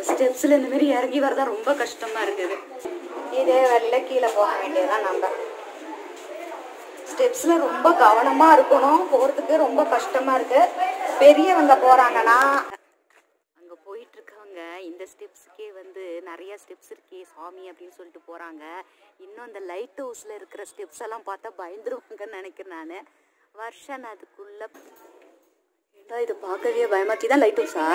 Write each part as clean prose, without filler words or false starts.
ஸ்டெப்ஸ்ல இந்த மாதிரி இறங்கி வரதா ரொம்ப கஷ்டமா இருக்குது. இதே வரல கீழே போக வேண்டியதுதான். நம்ம ஸ்டெப்ஸ்ல ரொம்ப கவனமா இருக்கணும், போறதுக்கு ரொம்ப கஷ்டமா இருக்கு. பெரியவங்க போறாங்கன்னா அங்க போயிட்டு இருக்கவங்க இந்த ஸ்டெப்ஸுக்கே வந்து நிறைய ஸ்டெப்ஸ் இருக்கே சாமி அப்படின்னு சொல்லிட்டு போறாங்க. இன்னும் அந்த லைட் ஹவுஸ்ல இருக்கிற ஸ்டெப்ஸ் எல்லாம் பார்த்தா பயந்துருவாங்கன்னு நினைக்கிறேன் நானு. வருஷம் அதுக்குள்ள இது பார்க்கவே பயமாச்சு. தான் லைட் ஹவுஸா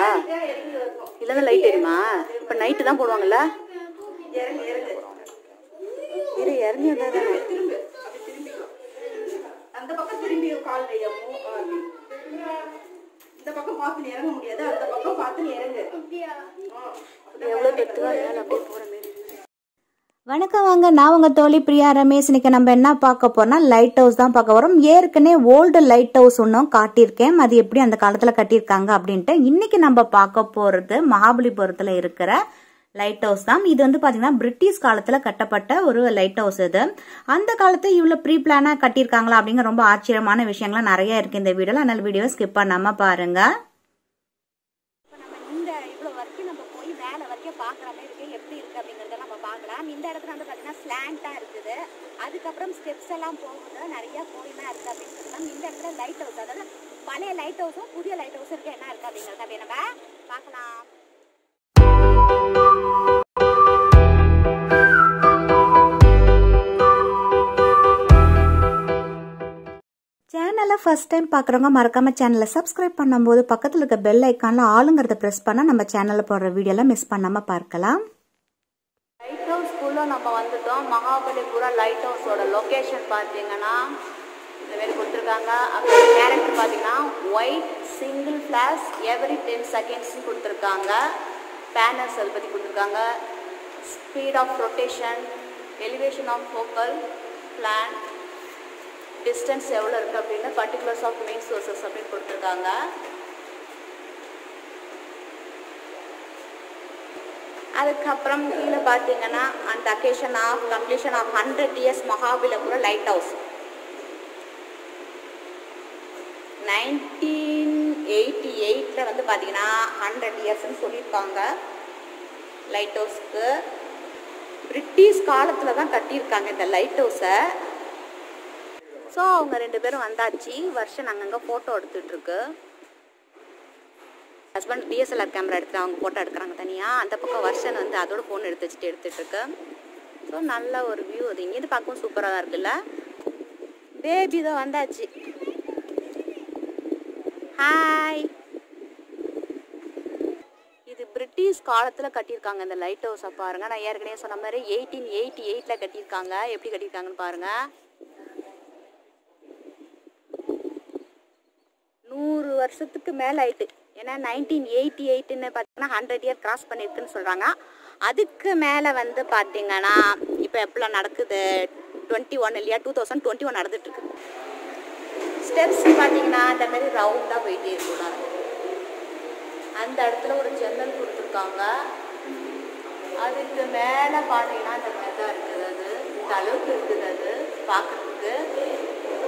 இல்லைன்னா லைட் எரியுமா? இப்போ நைட்டு தான் போடுவாங்கல்ல. இறங்கி வந்தா அந்த பக்கம் திரும்பி கால் வையவும் இந்த பக்கம் பார்த்து இறங்க முடியாது, அந்த பக்கம் பார்த்து இறங்கு. எவ்வளோ பெற்றுவா அப்படியே போகிற மாரி. வணக்கம் வாங்க, நான் உங்கள் தோழி பிரியா ரமேஷ். இன்னைக்கு நம்ம என்ன பார்க்க போறோம்னா லைட் ஹவுஸ் தான் பார்க்க போறோம். ஏற்கனவே ஓல்டு லைட் ஹவுஸ் ஒன்றும் காட்டியிருக்கேன், அது எப்படி அந்த காலத்தில் கட்டியிருக்காங்க அப்படின்ட்டு. இன்னைக்கு நம்ம பார்க்க போகிறது மகாபலிபுரத்தில் இருக்கிற லைட் ஹவுஸ் தான். இது வந்து பார்த்தீங்கன்னா பிரிட்டிஷ் காலத்தில் கட்டப்பட்ட ஒரு லைட் ஹவுஸ். இது அந்த காலத்தை இவ்வளோ ப்ரீ பிளானாக கட்டியிருக்காங்களா அப்படிங்கிற ரொம்ப ஆச்சரியமான விஷயங்கள்லாம் நிறைய இருக்கு இந்த வீடியோவில். அதனால வீடியோ ஸ்கிப் பண்ணாமல் பாருங்க. இந்த இடத்துல வந்து பார்த்தீங்கன்னா ஸ்லாண்டாக இருக்குது, அதுக்கப்புறம் ஸ்டெப்ஸ் எல்லாம் போகுது, நிறைய கோயிலாக இருக்குது அப்படின்னு சொல்லலாம். இந்த இடத்துல லைட் ஹவுஸ், அதாவது பழைய லைட் ஹவுஸும் புதிய லைட் ஹவுஸும் இருக்குது, என்ன இருக்குது அப்படிங்கிறத அப்படியே நம்ம பார்க்கலாம். சேனலை ஃபர்ஸ்ட் டைம் பார்க்குறவங்க மறக்காமல் சேனலை சப்ஸ்கிரைப் பண்ணும்போது பக்கத்தில் இருக்க பெல் ஐக்கானில் ஆளுங்கிறத ப்ரெஸ் பண்ணால் நம்ம சேனலில் போடுற வீடியோலாம் மிஸ் பண்ணாமல் பார்க்கலாம். லைட் ஹவுஸ்க்குள்ளே நம்ம வந்துட்டோம். மகாபலிபுரம் லைட் ஹவுஸோட லொக்கேஷன் பார்த்தீங்கன்னா இந்த மாதிரி கொடுத்துருக்காங்க. அப்புறம் கேரக்டர் பார்த்தீங்கன்னா ஒயிட் சிங்கிள் ஃப்ளாஷ் எவ்ரி 10 செகண்ட்ஸ்னு கொடுத்துருக்காங்க. பேனர்ஸ் அதை பற்றி கொடுத்துருக்காங்க. Speed of rotation, elevation of focal plane, distance எவ்வளோ இருக்குது அப்படின்னு, பர்டிகுலர்ஸ் ஆஃப் மெயின் சோர்சஸ் அப்படின்னு கொடுத்துருக்காங்க. அதுக்கப்புறம் கீழே பார்த்தீங்கன்னா அந்த occasion of completion of 100 years Mahabalipuram lighthouse 1988 வந்து பார்த்தீங்கன்னா 100 yearsன்னு சொல்லியிருக்காங்க. லைட் ஹவுஸ்க்கு பிரிட்டிஷ் காலத்தில் தான் கட்டியிருக்காங்க இந்த லைட் ஹவுஸை. ஸோ அவங்க 2 பேரும் வந்தாச்சு. வருஷம் அங்கங்கே ஃபோட்டோ எடுத்துகிட்ருக்கு. ஹஸ்பண்ட் டிஎஸ்எல்ஆர் கேமரா எடுத்துட்டு அவங்க ஃபோட்டோ எடுக்கிறாங்க தனியாக. அந்த பக்கம் வருஷன் வந்து அதோட ஃபோன் எடுத்து வச்சுட்டு எடுத்துகிட்ருக்கு. ஸோ நல்ல ஒரு வியூ. அது இங்கேருந்து பார்க்கவும் சூப்பராக தான் இருக்குல்ல. பேபி தான் வந்தாச்சு. ஹாய். இது பிரிட்டிஷ் காலத்தில் கட்டியிருக்காங்க இந்த லைட் ஹவுஸை பாருங்கள். நான் ஏற்கனவே சொன்ன மாதிரி 1888 கட்டியிருக்காங்க. எப்படி கட்டியிருக்காங்கன்னு பாருங்கள். 100 வருஷத்துக்கு மேலே ஆயிட்டு. ஏன்னா 1988ன்னு பார்த்தீங்கன்னா 100 year கிராஸ் பண்ணியிருக்குன்னு சொல்கிறாங்க. அதுக்கு மேலே வந்து பார்த்தீங்கன்னா இப்போ எப்போலாம் நடக்குது 21 இல்லையா, 2021 நடந்துட்டுருக்கு. ஸ்டெப்ஸ் பார்த்தீங்கன்னா அந்த மாதிரி ரவுண்டாக போயிட்டே இருக்கக்கூடாது. அந்த இடத்துல ஒரு ஜன்னல் கொடுத்துருக்காங்க. அதுக்கு மேலே பார்த்தீங்கன்னா அந்த மாதிரி தான் இருக்குது. அது இந்த அளவுக்கு இருக்குது அது பார்க்குறதுக்கு.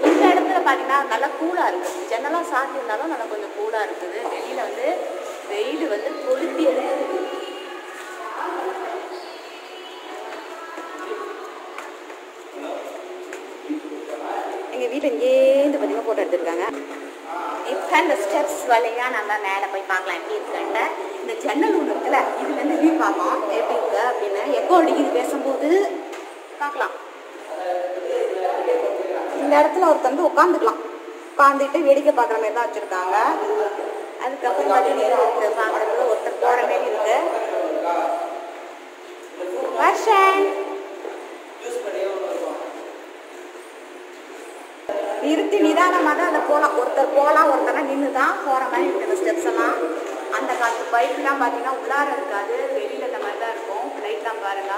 இந்த இடத்துல பார்த்தீங்கன்னா நல்லா கூலாக இருக்குது. ஜன்னலாம் சாத்தியிருந்தாலும் நல்லா கொஞ்சம் கூலாக இருக்குது. வெளியில் வந்து வெயில் வந்து கொளுத்தி எடுக்குது. எங்கள் வீட்டில் இங்கேருந்து பார்த்தீங்கன்னா ஃபோட்டோ எடுத்துருக்காங்க. இப்போ இந்த ஸ்டெப்ஸ் வழியாக நம்ம மேலே போய் பார்க்கலாம் எப்படி இருக்குன்ட்டு. இந்த ஜன்னல் ஒன்று இருக்குல்ல, இதுலேருந்து வியூ பார்ப்போம் எப்படி இருக்கு அப்படின்னு. எக்கோ அடிக்குது பேசும்போது பார்க்கலாம். இந்த இடத்துல ஒருத்தர் வந்து உட்காந்துக்கலாம். உட்காந்துட்டு வேடிக்கை பார்க்குற மாதிரி தான் வச்சுருக்காங்க. அதுக்கப்புறம் பார்த்தீங்கன்னா பார்க்குறதுல ஒருத்தர் போகிற மாதிரி இருக்கு. வருஷன் நிறுத்தி நிதானமாக தான் அதை போகலாம். ஒருத்தர் போகலாம், ஒருத்தர் நின்று தான் போகிற மாதிரி இருக்குது. இந்த ஸ்டெப்ஸ் எல்லாம் அந்த காலத்து பைப்லாம் பார்த்தீங்கன்னா உள்ளார இருக்காது, வெளியில் இந்த மாதிரி தான் இருக்கும். லைட்லாம் பாருங்க.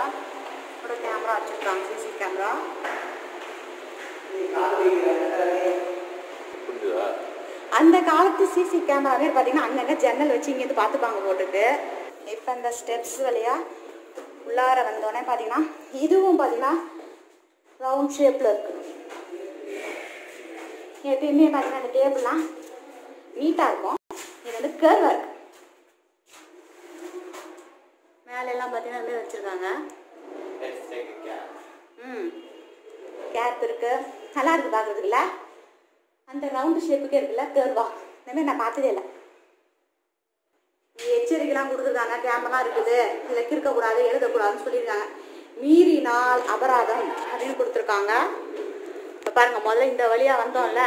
ஒரு கேமரா வச்சுருக்காங்க, சிசி கேமரா. அந்த காலத்து சிசி கேமராவே பார்த்தீங்கன்னா அங்கங்கே ஜன்னல் வச்சு இங்கேருந்து பார்த்துப்பாங்க போட்டுட்டு. இப்போ இந்த ஸ்டெப்ஸ் வழியா உள்ளார வந்தோடனே பார்த்தீங்கன்னா இதுவும் பார்த்தீங்கன்னா ரவுண்ட் ஷேப்பில் இருக்குது. எப்பயுமே பார்த்தீங்கன்னா அந்த டேபிள்லாம் நீட்டாக இருக்கும். இது வந்து கர்வாக இருக்குது. மேலெல்லாம் பார்த்தீங்கன்னா அப்படியே வச்சுருக்காங்க. கேப் இருக்குது. நல்லா இருக்குது பார்க்குறதுக்குல. அந்த ரவுண்டு ஷேப்புக்கே இருக்குல்ல கர்வா. இந்தமாதிரி நான் பார்த்ததே இல்லை. எச்சரிக்கைலாம் கொடுத்துருக்காங்க. கேமரா இருக்குது, இதில் இருக்கக்கூடாது, எழுதக்கூடாதுன்னு சொல்லியிருக்காங்க. மீறினால் அபராதம் அப்படின்னு கொடுத்துருக்காங்க. இப்போ பாருங்கள், முதல்ல இந்த வழியாக வந்தோம்ல,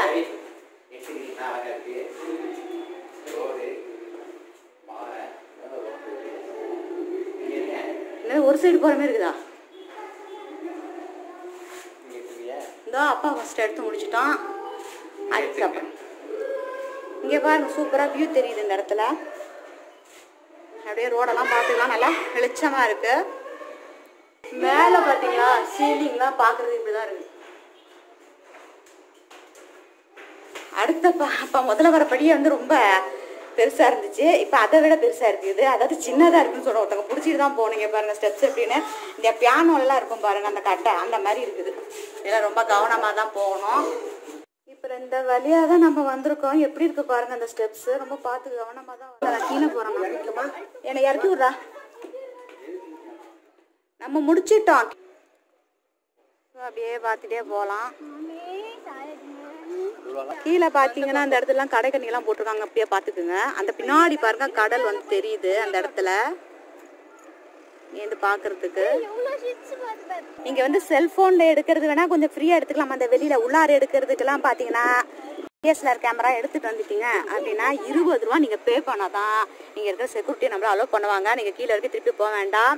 ஒரு சைடு போகிற மாதிரி இருக்குதா? இதோ அப்பா ஃபஸ்ட்டு எடுத்து முடிச்சிட்டோம். அதுக்கப்புறம் இங்கே பாருங்க, சூப்பராக வியூ தெரியுது இந்த இடத்துல. அப்படியே ரோடெல்லாம் பார்த்துக்கலாம், நல்லா வெளிச்சமாக இருக்குது. மேலே பார்த்தீங்களா, சீலிங்லாம் பார்க்குறது இப்படி தான் இருக்குது. அப்போ முதல்ல வர படியே வந்து ரொம்ப பெருசாக இருந்துச்சு. இப்போ அதை விட பெருசாக இருக்குது. அதாவது சின்னதாக இருக்குன்னு சொல்ல ஒருத்தவங்க பிடிச்சிட்டு தான் போனீங்க பாருங்கள் ஸ்டெப்ஸ் எப்படின்னு. இந்த பியானோலாம் இருக்கும் பாருங்கள், அந்த கட்டை அந்த மாதிரி இருக்குது. இதெல்லாம் ரொம்ப கவனமாக தான் போகணும். இப்போ இந்த வழியாக தான் நம்ம வந்திருக்கோம். எப்படி இருக்கு பாருங்கள் அந்த ஸ்டெப்ஸு. ரொம்ப பார்த்து கவனமாக தான் கீழே போகிறோம். நான் வீட்டுலமா என்னை இறக்கி விட்றா. நம்ம முடிச்சிட்டோம். அப்படியே பார்த்துட்டே போகலாம். கீழே பார்த்தீங்கன்னா அந்த இடத்துலலாம் கடை கண்ணிலாம் போட்டிருக்காங்க. அப்படியே பார்த்துக்குங்க. அந்த பின்னாடி பாருங்க கடல் வந்து தெரியுது அந்த இடத்துல ஏந்து பார்க்கறதுக்கு. நீங்கள் வந்து செல்ஃபோனில் எடுக்கிறது வேணால் கொஞ்சம் ஃப்ரீயாக எடுத்துக்கலாம். அந்த வெளியில் உள்ளார எடுக்கிறதுக்கெல்லாம் பார்த்தீங்கன்னா டிஎஸ்எல்ஆர் கேமரா எடுத்துகிட்டு வந்துட்டீங்க அப்படின்னா 20 ரூபா நீங்கள் பே பண்ணால் தான் நீங்கள் இருக்கிற செக்யூரிட்டி நம்மளை அலோவ் பண்ணுவாங்க. நீங்கள் கீழே வரைக்கும் திருப்பி போக வேண்டாம்.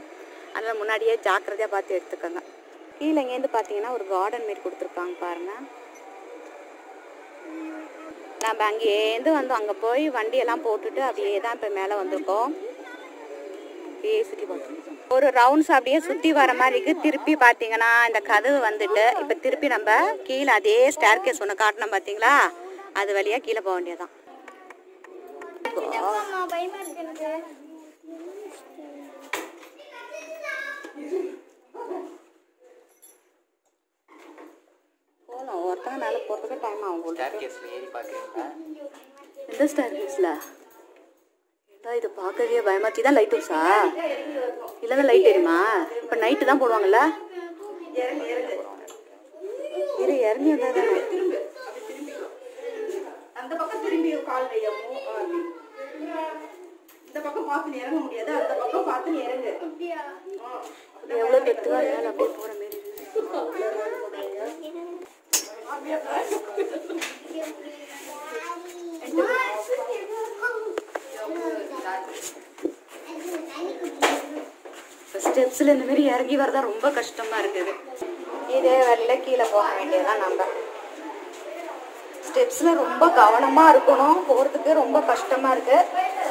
அதனால் முன்னாடியே ஜாக்கிரதையாக பார்த்து எடுத்துக்கோங்க. கீழே இங்கேருந்து பார்த்தீங்கன்னா ஒரு கார்டன் மாரி கொடுத்துருப்பாங்க பாருங்கள். நம்ம அங்கேருந்து வந்தோம். அங்கே போய் வண்டியெல்லாம் போட்டுட்டு அப்படியே தான் இப்போ மேலே வந்திருக்கோம். அப்படியே சுற்றி பார்த்தோம். ஒரு ரவுண்ட்ஸ் அப்படியே சுற்றி வர மாதிரி இருக்குது. திருப்பி பார்த்தீங்கன்னா இந்த கதவு வந்துட்டு இப்போ திருப்பி நம்ம கீழே அதே ஸ்டேர் கேஸ் ஒன்று காட்டணும் பார்த்தீங்களா, அது வழியாக கீழே போக வேண்டியதான். போகலாம். ஒருத்தங்க மேலே போகிறதுக்கு டைம் ஆகும். எந்த ஸ்டேர் கேஸில் இது பார்க்கவே பயமாச்சு. தான் லைட் ஹவுஸா? இல்லைன்னா லைட் தெரியுமா? இப்போ நைட்டு தான் போடுவாங்கல்ல. இரு இறங்கி வந்தால் தானே. அந்த பக்கம் திரும்பி கால் வையமோ. இந்த பக்கம் பார்த்து இறங்க முடியாது, அந்த பக்கம் பார்த்து இறங்கு. எவ்வளோ பெற்றுவா மேலே அப்படியே போகிற மாரி ஸ்டெப்ஸில் இந்த மாதிரி இறங்கி வரதா ரொம்ப கஷ்டமாக இருக்குது. இதே வழியில் கீழே போக வேண்டியதான். நம்ம ஸ்டெப்ஸில் ரொம்ப கவனமாக இருக்கணும். போகிறதுக்கு ரொம்ப கஷ்டமாக இருக்குது.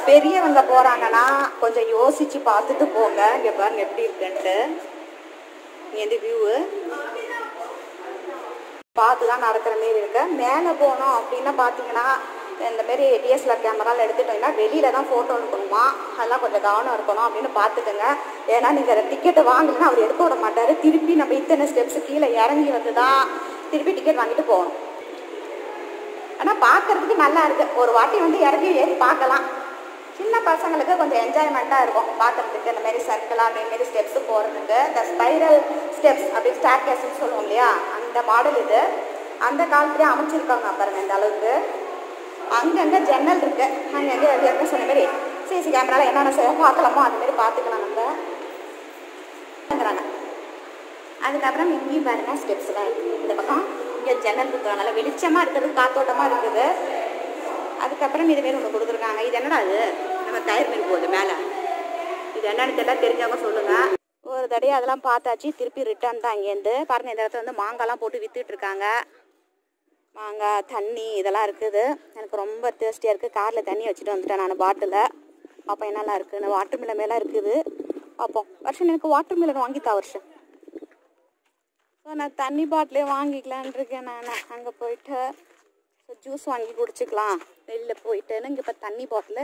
பெரியவங்க போகிறாங்கன்னா கொஞ்சம் யோசித்து பார்த்துட்டு போங்க. இங்கே பாருங்க எப்படி இருக்குன்ட்டு. இந்த வியூவு பார்த்து தான் நடக்கிற மாரி இருக்கு. மேலே போனோம் அப்படின்னா பார்த்தீங்கன்னா இந்தமாரி டிஎஸ்எல்ஆர் கேமராவில் எடுத்துட்டோம்னா வெளியில் தான் ஃபோட்டோ எடுக்கணுமா, அதெல்லாம் கொஞ்சம் கவனம் இருக்கணும் அப்படின்னு பார்த்துக்கோங்க. ஏன்னா நீங்கள் டிக்கெட்டை வாங்கலைன்னா அவர் எடுக்க விட மாட்டார். திருப்பி நம்ம இத்தனை ஸ்டெப்ஸு கீழே இறங்கி வந்து தான் திருப்பி டிக்கெட் வாங்கிட்டு போகணும். ஆனால் பார்க்குறதுக்கு நல்லா இருக்குது. ஒரு வாட்டி வந்து இறங்கி ஏறி பார்க்கலாம். சின்ன பசங்களுக்கு கொஞ்சம் என்ஜாய்மெண்ட்டாக இருக்கும் பார்க்குறதுக்கு. இந்த மாதிரி சர்க்கிளாக அதேமாரி ஸ்டெப்ஸு போகிறதுக்கு. இந்த ஸ்பைரல் ஸ்டெப்ஸ் அப்படி ஸ்டார் கேஸ்ன்னு சொல்லுவோம் இல்லையா, அந்த மாடல் இது. அந்த காலத்துலேயே அமைச்சிருக்காங்க பாருங்கள் இந்த அளவுக்கு. அங்கங்கே ஜன்னல் இருக்குது. அங்கங்கே எப்படி சொன்ன மாதிரி சிசி கேமராவில் என்னென்ன பார்க்கலாமோ அதுமாரி பார்த்துக்கலாம் நம்மங்கிறாங்க. அதுக்கப்புறம் இங்கேயும் பாருங்கள் ஸ்டெப்ஸ் தான் இருக்குது. இந்த பக்கம் இங்கே ஜன்னல் கொடுக்குறாங்க, நல்லா வெளிச்சமாக இருக்குது, காத்தோட்டமாக இருக்குது. அதுக்கப்புறம் இதுமாரி ஒன்று கொடுத்துருக்காங்க. இது என்னடா அது? நம்ம டயர் மாரி போகுது மேலே. இது என்னன்னு தெரியல, தெரிஞ்சவங்க சொல்லுங்கள். ஒரு தடையாக அதெல்லாம் பார்த்தாச்சு. திருப்பி ரிட்டர்ன் தான் இங்கேருந்து. பாருங்கள் இந்த இடத்துல வந்து மாங்காய்லாம் போட்டு விற்றுட்ருக்காங்க. மாங்காய் தண்ணி இதெல்லாம் இருக்குது. எனக்கு ரொம்ப டேஸ்டியாக இருக்குது. காரில் தண்ணி வச்சுட்டு வந்துட்டேன் நான் பாட்டில். அப்போ என்னெல்லாம் இருக்குதுன்னு வாட்டர் மில்லன் மேலே இருக்குது. பார்ப்போம். வருஷம் எனக்கு வாட்டர் மில்லன் வாங்கித்தா வருஷம். ஸோ நான் தண்ணி பாட்டிலே வாங்கிக்கலான் இருக்கேன். நான் அங்கே போயிட்டு ஜூஸ் வாங்கி குடிச்சிக்கலாம் வெளியில் போயிட்டுன்னு. இங்கே இப்போ தண்ணி பாட்டில்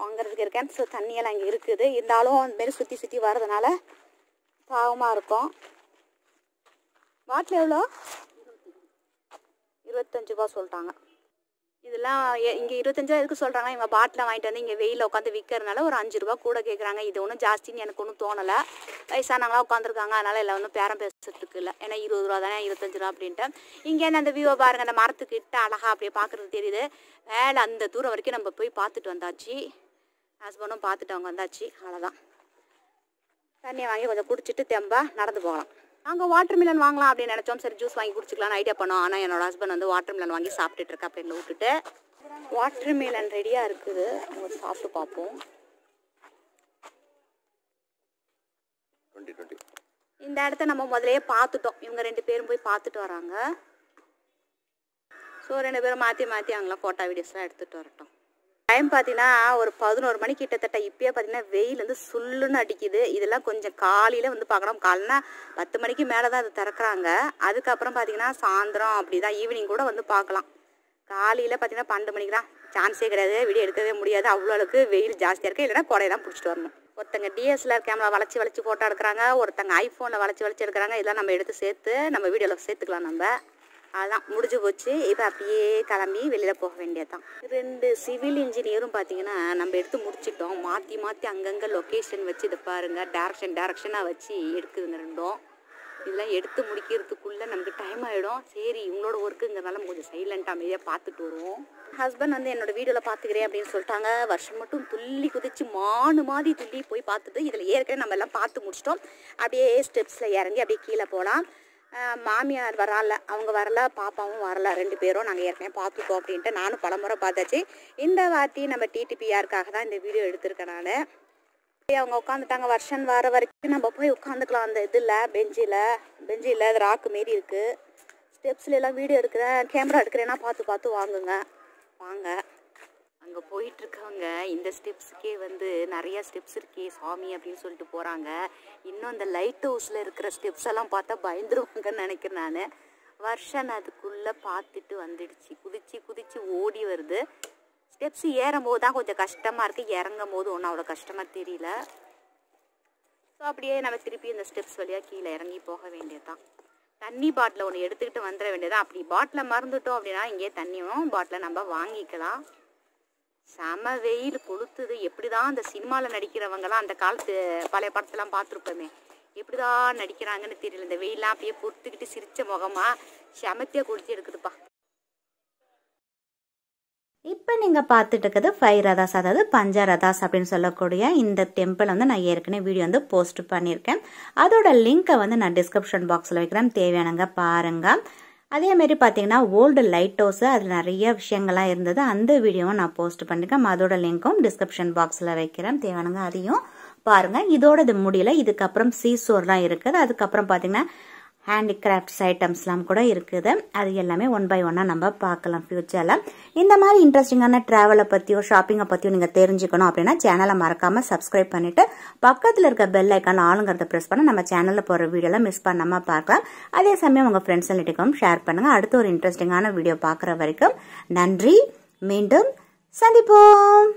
வாங்குறதுக்கு இருக்கேன். ஸோ தண்ணியெல்லாம் இங்கே இருக்குது. இருந்தாலும் அந்தமாரி சுற்றி சுற்றி வர்றதுனால பாவமாக இருக்கும். பாட்டில் எவ்வளோ? 25 ரூபா சொல்லிட்டாங்க. இதெல்லாம் இங்கே 25 எதுக்கு சொல்கிறாங்க, இவங்க பாட்டில் வாங்கிட்டு வந்து இங்கே வெயிலில் உட்காந்து விற்கிறதுனால ஒரு 5 ரூபா கூட கேட்குறாங்க. இது ஒன்றும் ஜாஸ்தின்னு எனக்கு ஒன்றும் தோணலை. வயசானவங்களாம் உட்காந்துருக்காங்க, அதனால் எல்லாம் ஒன்றும் பேரம் பேசுறதுக்கு இல்லை. ஏன்னா 20 ரூபா தானே, 25 ரூபா அப்படின்ட்டு. இங்கேருந்து அந்த வியூவை பாருங்கள், அந்த மரத்துக்கு இட்டு அழகாக அப்படியே பார்க்குறது தெரியுது. வேலை அந்த தூரம் வரைக்கும் நம்ம போய் பார்த்துட்டு வந்தாச்சு. ஹஸ்பண்டும் பார்த்துட்டு அவங்க வந்தாச்சு. அவ்வளோதான். தண்ணியை வாங்கி கொஞ்சம் குடிச்சிட்டு தெம்பா நடந்து போகலாம். நாங்கள் வாட்டர் மிலன் வாங்கலாம் அப்படின்னு நினச்சோம். சரி ஜூஸ் வாங்கி குடிச்சிக்கலாம்னு ஐடியா பண்ணோம். ஆனால் என்னோட ஹஸ்பண்ட் வந்து வாட்டர் மிலன் வாங்கி சாப்பிட்டுட்டு இருக்கா அப்படின்னு விட்டுட்டு. வாட்டர் மிலன் ரெடியாக இருக்குது, நம்ம சாப்பிட்டு பார்ப்போம். இந்த இடத்த நம்ம முதலையே பார்த்துட்டோம். இவங்க 2 பேரும் போய் பார்த்துட்டு வராங்க. ஸோ 2 பேரும் மாற்றி மாற்றி அவங்களாம் ஃபோட்டோ வீடியோஸ்லாம் எடுத்துகிட்டு வரட்டும். டைம் பார்த்தீங்கன்னா ஒரு 11 மணி கிட்டத்தட்ட. இப்போயே பார்த்தீங்கன்னா வெயில் வந்து சுல்லுன்னு அடிக்குது. இதெல்லாம் கொஞ்சம் காலையில் வந்து பார்க்கணும். காலைனா 10 மணிக்கு மேலே தான் அது திறக்கிறாங்க. அதுக்கப்புறம் பார்த்தீங்கன்னா சாயந்தரம் அப்படி தான், ஈவினிங் கூட வந்து பார்க்கலாம். காலையில் பார்த்தீங்கன்னா 12 மணிக்கு தான், சான்ஸே கிடையாது, வீடியோ எடுக்கவே முடியாது. அவ்வளோ அளவுக்கு வெயில் ஜாஸ்தியாக இருக்குது. இல்லைன்னா கொடையை தான் பிடிச்சிட்டு வரணும். ஒருத்தங்க டிஎஸ்எல்ஆர் கேமரா வளைச்சி ஃபோட்டோ எடுக்கிறாங்க, ஒருத்தங்க ஐஃபோனில் வளைச்சி எடுக்கிறாங்க. இதெல்லாம் நம்ம எடுத்து சேர்த்து நம்ம வீடியோவில் சேர்த்துக்கலாம். நம்ம அதான் முடிஞ்சு போச்சு. இப்போ அப்படியே கிளம்பி வெளியில் போக வேண்டியதான். 2 சிவில் இன்ஜினியரும் பார்த்தீங்கன்னா நம்ம எடுத்து முடிச்சிட்டோம். மாற்றி மாற்றி அங்கங்கே லொக்கேஷன் வச்சு இதை பாருங்கள், டேரக்ஷனாக வச்சு எடுக்குதுங்க 2ம். இதெல்லாம் எடுத்து முடிக்கிறதுக்குள்ளே நமக்கு டைம் ஆகிடும். சரி இவங்களோட ஒர்க்குங்கிறனால நம்ம கொஞ்சம் சைலண்ட்டாக அமைதியாக பார்த்துட்டு வருவோம். ஹஸ்பண்ட் வந்து என்னோடய வீடியோவில் பார்த்துக்கிறேன் அப்படின்னு சொல்லிட்டாங்க. வருஷம் மட்டும் துள்ளி குதிச்சு மானு மாதிரி துள்ளி போய் பார்த்துட்டு, இதில் ஏற்கனவே நம்ம எல்லாம் பார்த்து முடிச்சிட்டோம். அப்படியே ஸ்டெப்ஸில் இறங்கி அப்படியே கீழே போகலாம். மாமியார் வரல, அவங்க வரல, பாப்பாவும் வரல, 2 பேரும் நாங்கள் ஏற்கனவே பார்த்துட்டோம் அப்படின்ட்டு நானும் பலமுறை பார்த்தாச்சு. இந்த வாட்டி நம்ம டிடிபிஆருக்காக தான் இந்த வீடியோ எடுத்திருக்கேன் நான். அவங்க உட்காந்துட்டாங்க. வருஷம் வர வரைக்கும் நம்ம போய் உட்காந்துக்கலாம். அந்த இதில் பெஞ்சில் அது ராக்கு மாரி இருக்குது. ஸ்டெப்ஸில் எல்லாம் வீடியோ எடுக்கிறேன், கேமரா எடுக்கிறேன்னா பார்த்து வாங்குங்க வாங்க. அங்கே போயிட்டுருக்கவங்க இந்த ஸ்டெப்ஸுக்கே வந்து நிறைய ஸ்டெப்ஸ் இருக்கே சாமி அப்படின்னு சொல்லிட்டு போகிறாங்க. இன்னும் அந்த லைட் ஹவுஸில் இருக்கிற ஸ்டெப்ஸ் எல்லாம் பார்த்தா பயந்துருவாங்கன்னு நினைக்கிறேன் நான். வருஷம் அதுக்குள்ளே பார்த்துட்டு வந்துடுச்சு. குதிச்சு ஓடி வருது. ஸ்டெப்ஸ் ஏறும் போது தான் கொஞ்சம் கஷ்டமாக இருக்குது, இறங்கும் போது ஒன்றும் அவ்வளோ கஷ்டமாக தெரியல. ஸோ அப்படியே நம்ம திருப்பி இந்த ஸ்டெப்ஸ் வழியாக கீழே இறங்கி போக வேண்டியதுதான். தண்ணி பாட்டில் ஒன்று எடுத்துக்கிட்டு வந்துட வேண்டியதான். அப்படி பாட்டில் மறந்துட்டோம் அப்படின்னா இங்கேயே தண்ணியும் பாட்டில் நம்ம வாங்கிக்கலாம். செம வெயில் கொளுத்துது. எப்படி தான் அந்த சினிமாவில் நடிக்கிறவங்கலாம் அந்த காலத்து பழைய படத்தெல்லாம் பார்த்துருப்போமே, எப்படி தான் நடிக்கிறாங்கன்னு தெரியல. இந்த வெயிலாம் அப்படியே பொறுத்துக்கிட்டு சிரித்த முகமாக செமத்தியாக குடிச்சு எடுக்குதுப்பா. இப்போ நீங்கள் பார்த்துட்டு இருக்கிறது 5 ரதாஸ், அதாவது பஞ்ச ரதாஸ் அப்படின்னு சொல்லக்கூடிய இந்த டெம்பிள் வந்து நான் ஏற்கனவே வீடியோ வந்து போஸ்ட் பண்ணியிருக்கேன். அதோட லிங்க்கை வந்து நான் டிஸ்கிரிப்ஷன் பாக்ஸில் வைக்கிறேன், தேவையானங்க பாருங்கள். அதேமாரி பார்த்தீங்கன்னா ஓல்டு லைட் ஹவுஸு, அதில் நிறைய விஷயங்கள்லாம் இருந்தது. அந்த வீடியோவும் நான் போஸ்ட் பண்ணியிருக்கேன். அதோட லிங்க்கும் டிஸ்கிரிப்ஷன் பாக்ஸில் வைக்கிறேன், தேவையானங்க அதையும் பாருங்கள். இதோட இது முடியல, இதுக்கப்புறம் சீசோர்லாம் இருக்குது. அதுக்கப்புறம் பார்த்தீங்கன்னா ஹேண்டிகிராஃப்ட்ஸ் ஐட்டம்ஸ்லாம் கூட இருக்குது. அது எல்லாமே 1 by 1 நம்ம பார்க்கலாம் ஃபியூச்சரில். இந்த மாதிரி இன்ட்ரெஸ்டிங்கான ட்ராவலை பற்றியோ ஷாப்பிங்கை பற்றியோ நீங்கள் தெரிஞ்சுக்கணும் அப்படின்னா சேனலை மறக்காமல் சப்ஸ்கிரைப் பண்ணிவிட்டு பக்கத்தில் இருக்க பெல் ஐக்கான் ஆளுங்கிறத ப்ரெஸ் பண்ண நம்ம சேனலில் போகிற வீடியோலாம் மிஸ் பண்ணாமல் பார்க்கலாம். அதே சமயம் உங்கள் ஃப்ரெண்ட்ஸ் ரிலேட்டிவ்க்கும் ஷேர் பண்ணுங்கள். அடுத்த ஒரு இன்ட்ரெஸ்டிங்கான வீடியோ பார்க்குற வரைக்கும் நன்றி. மீண்டும் சந்திப்போம்.